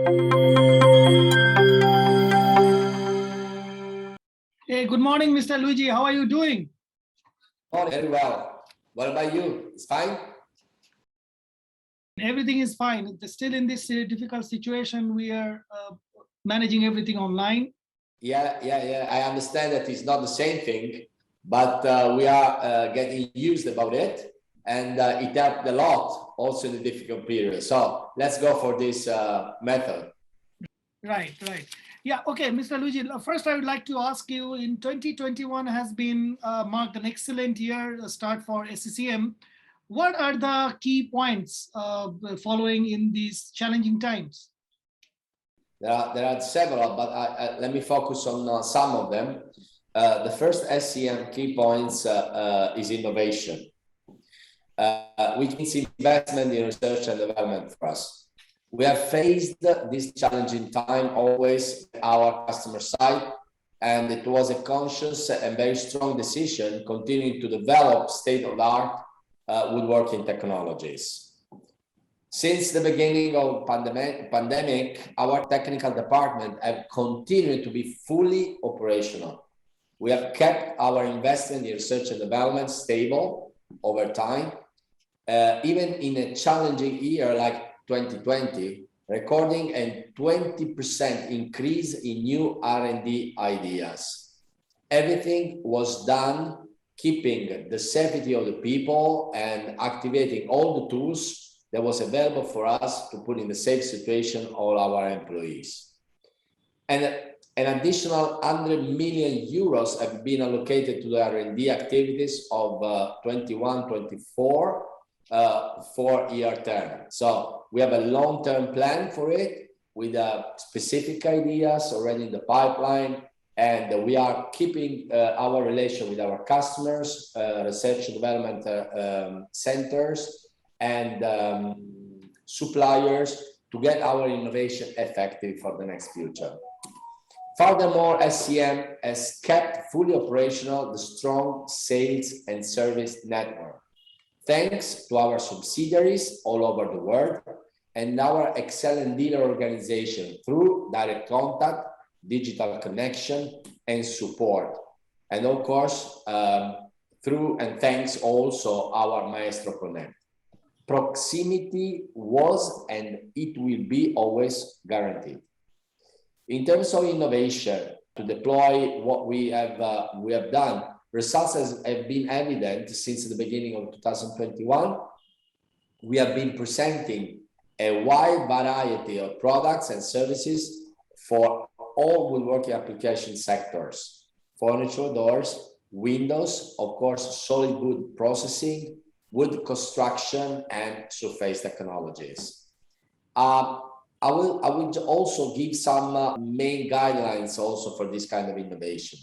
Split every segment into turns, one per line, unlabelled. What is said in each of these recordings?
Hey, good morning, Mr. Luigi. How are you doing?
Oh, very well. What about you? It's fine?
Everything is fine. Still in this difficult situation, we are managing everything online.
Yeah. I understand that it's not the same thing, but we are getting used about it, and it helped a lot also in the difficult period. So let's go for this method.
Right. Yeah, okay, Mr. Luigi, first I would like to ask you, in 2021 has been marked an excellent year start for SCM. What are the key points following in these challenging times?
There are several, but let me focus on some of them. The first SCM key points is innovation, which means investment in research and development for us. We have faced this challenging time always at our customer side, and it was a conscious and very strong decision continuing to develop state-of-the-art woodworking technologies. Since the beginning of pandemic, our technical department have continued to be fully operational. We have kept our investment in research and development stable over time, even in a challenging year like 2020, recording a 20% increase in new R&D ideas. Everything was done keeping the safety of the people and activating all the tools that was available for us to put in the safe situation all our employees. And an additional 100 million euros have been allocated to the R&D activities of 21-24 4-year term. So we have a long-term plan for it with specific ideas already in the pipeline, and we are keeping our relation with our customers, research and development centers, and suppliers to get our innovation effective for the next future. Furthermore, SCM has kept fully operational the strong sales and service network, thanks to our subsidiaries all over the world and our excellent dealer organization through direct contact, digital connection, and support. And of course, through and thanks also our Maestro Connect. Proximity was and it will be always guaranteed. In terms of innovation, to deploy what we have done, results have been evident since the beginning of 2021. We have been presenting a wide variety of products and services for all woodworking application sectors: furniture, doors, windows, of course, solid wood processing, wood construction, and surface technologies. I will also give some main guidelines also for this kind of innovation.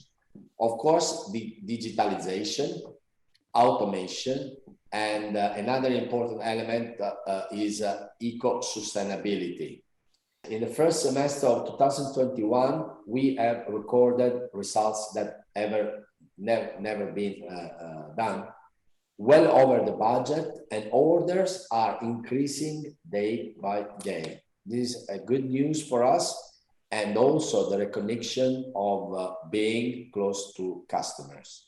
Of course, the digitalization, automation, and another important element is eco-sustainability. In the first semester of 2021, we have recorded results that never been done, well over the budget, and orders are increasing day by day. This is a good news for us, and also the recognition of being close to customers.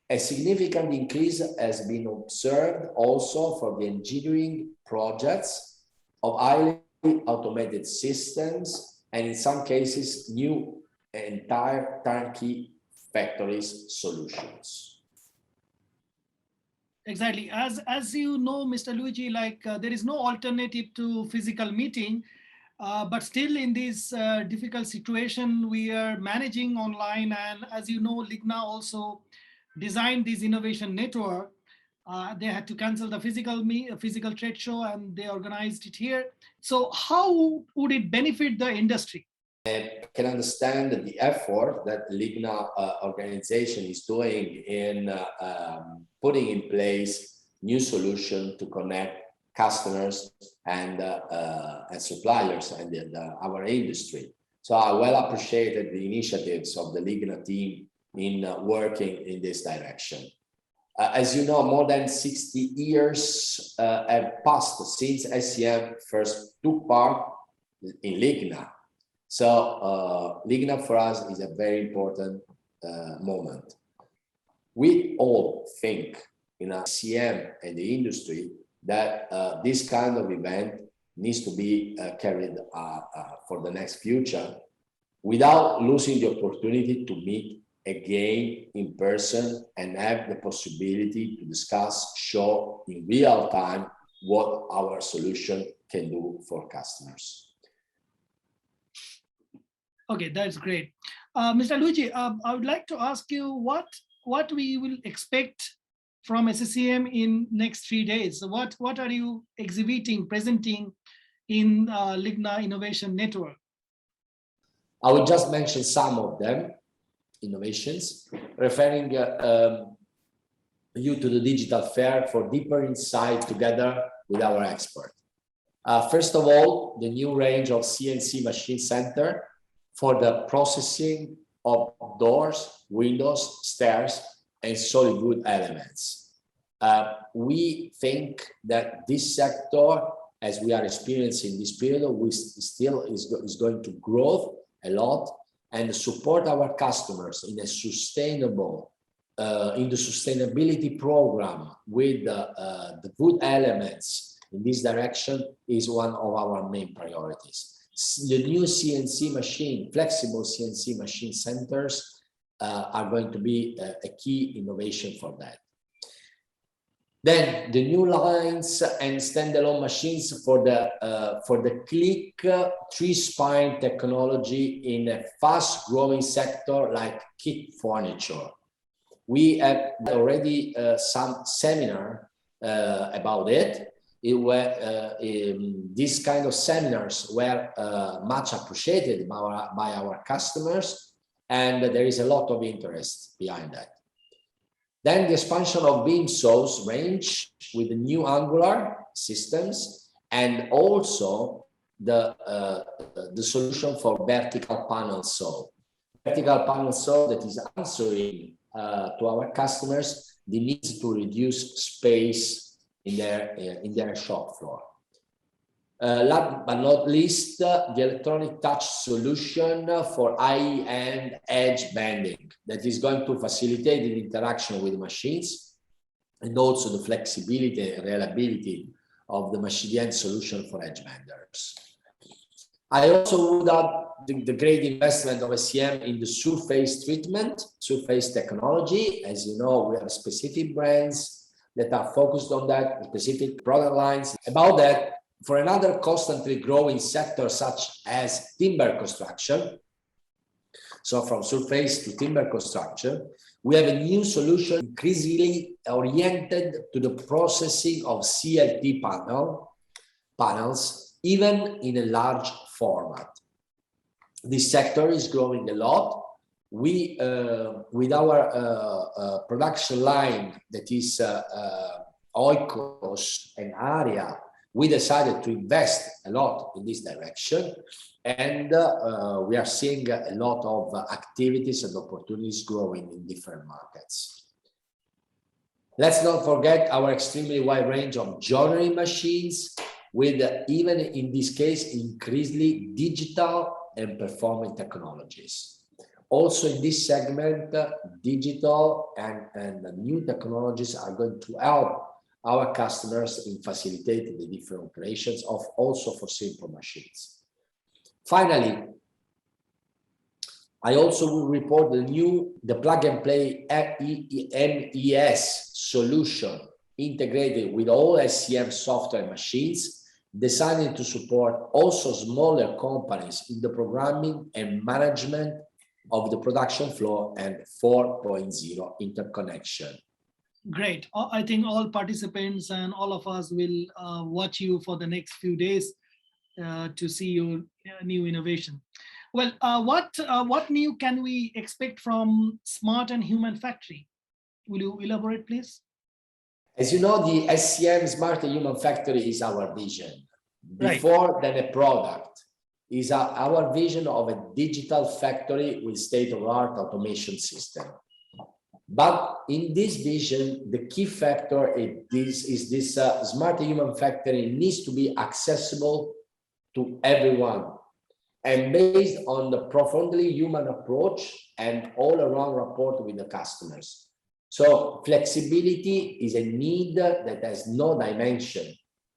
A significant increase has been observed also for the engineering projects of highly automated systems, and in some cases, new entire turnkey factories solutions.
Exactly. As you know, Mr. Luigi, there is no alternative to physical meeting, but still in this difficult situation, we are managing online. And as you know, Ligna also designed this innovation network. They had to cancel the physical trade show, and they organized it here. So how would it benefit the industry?
I can understand the effort that Ligna organization is doing in putting in place new solutions to connect customers and suppliers and our industry. So I well appreciated the initiatives of the Ligna team in working in this direction. As you know, more than 60 years have passed since SCM first took part in Ligna. So Ligna for us is a very important moment. We all think in SCM and the industry that this kind of event needs to be carried for the next future without losing the opportunity to meet again in person and have the possibility to discuss, show in real time what our solution can do for customers.
Okay, that's great. Mr. Luigi, I would like to ask you what we will expect from SCM in next 3 days. So what are you exhibiting, presenting in LIGNA.Innovation Network?
I will just mention some of them, innovations, referring you to the digital fair for deeper insight together with our expert. First of all, the new range of CNC machine center for the processing of doors, windows, stairs, and solid wood elements. We think that this sector, as we are experiencing this period, we still is going to grow a lot and support our customers in a sustainable, in the sustainability program with the wood elements in this direction is one of our main priorities. The new CNC machine, flexible CNC machine centers are going to be a key innovation for that. Then the new lines and standalone machines for the click three-spine technology in a fast-growing sector like kit furniture. We have already some seminar about it. These kind of seminars were much appreciated by our customers, and there is a lot of interest behind that. Then the expansion of beam saws range with the new angular systems, and also the solution for vertical panel saw. Vertical panel saw that is answering to our customers the needs to reduce space in their shop floor. Last but not least, the electronic touch solution for high-end edge bending that is going to facilitate the interaction with machines and also the flexibility and reliability of the end solution for edge benders. I also would add the great investment of SCM in the surface treatment, surface technology. As you know, we have specific brands that are focused on that, specific product lines. About that, for another constantly growing sector such as timber construction, so from surface to timber construction, we have a new solution increasingly oriented to the processing of CLT panels, even in a large format. This sector is growing a lot. We, with our production line that is Oikos and Area, we decided to invest a lot in this direction, and we are seeing a lot of activities and opportunities growing in different markets. Let's not forget our extremely wide range of joinery machines, with even in this case increasingly digital and performing technologies. Also in this segment, digital and new technologies are going to help our customers in facilitating the different operations of also for simple machines. Finally, I also will report the plug and play MES solution integrated with all SCM software machines, designed to support also smaller companies in the programming and management of the production floor and 4.0 interconnection.
Great. I think all participants and all of us will watch you for the next few days to see your new innovation. Well, what new can we expect from Smart&Human Factory? Will you elaborate, please?
As you know, the SCM Smart&Human Factory is our vision. Before than a product, is our vision of a digital factory with state-of-the-art automation system. But in this vision, the key factor is this Smart&Human Factory needs to be accessible to everyone, and based on the profoundly human approach and all-around rapport with the customers. So flexibility is a need that has no dimension.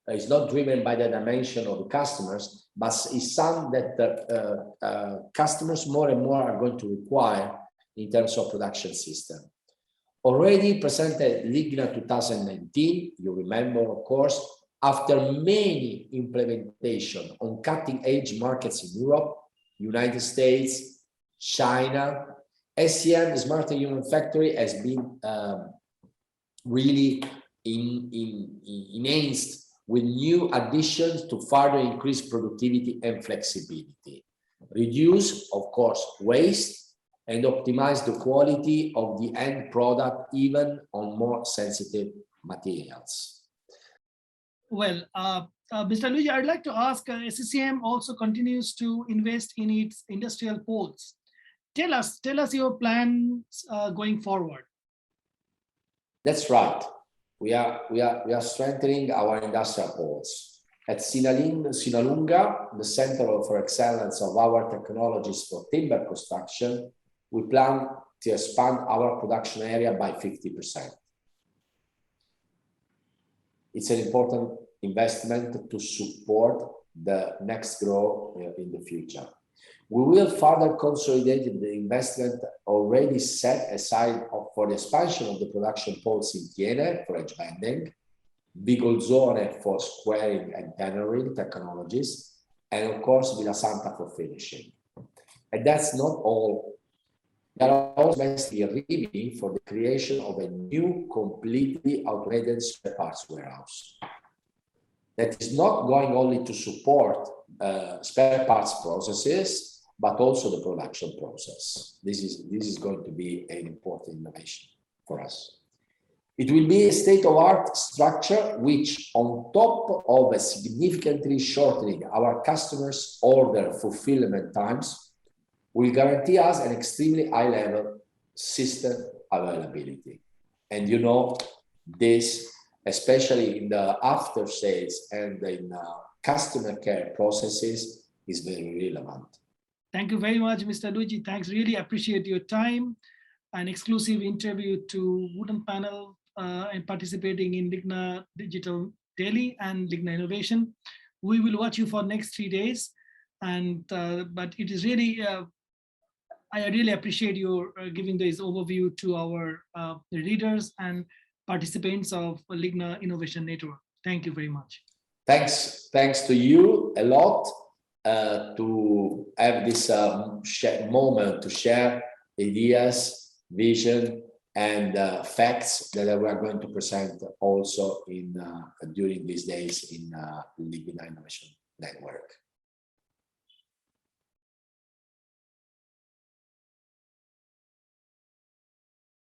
It's not driven by the dimension of the customers, but is something that customers more and more are going to require in terms of production system. Already presented LIGNA 2019, you remember, of course, after many implementation on cutting-edge markets in Europe, United States, China, SCM Smart&Human Factory has been really enhanced with new additions to further increase productivity and flexibility. Reduce, of course, waste and optimize the quality of the end product, even on more sensitive materials.
Well, Mr. Luigi, I'd like to ask, SCM also continues to invest in its industrial poles. Tell us your plans going forward.
That's right. We are strengthening our industrial poles. At Sinalunga, the center for excellence of our technologies for timber construction, we plan to expand our production area by 50%. It's an important investment to support the next growth in the future. We will further consolidate the investment already set aside for the expansion of the production poles in Tiene for edge bending, Bigolzone for squaring and tenoring technologies, and of course Villa Santa for finishing. And that's not all. There are also investing in Rimini for the creation of a new, completely automated spare parts warehouse. That is not going only to support spare parts processes, but also the production process. This is going to be an important innovation for us. It will be a state-of-the-art structure which, on top of a significantly shortening our customers' order fulfillment times, will guarantee us an extremely high level system availability. And you know, this, especially in the after sales and in customer care processes, is very relevant.
Thank you very much, Mr. Luigi. Thanks, really appreciate your time. An exclusive interview to Wooden Panel and participating in LIGNA Digital Daily and LIGNA Innovation. We will watch you for next 3 days. And but it is really, I really appreciate your giving this overview to our readers and participants of LIGNA Innovation Network. Thank you very much.
Thanks to you a lot to have this moment to share ideas, vision, and facts that we are going to present also in during these days in LIGNA Innovation Network.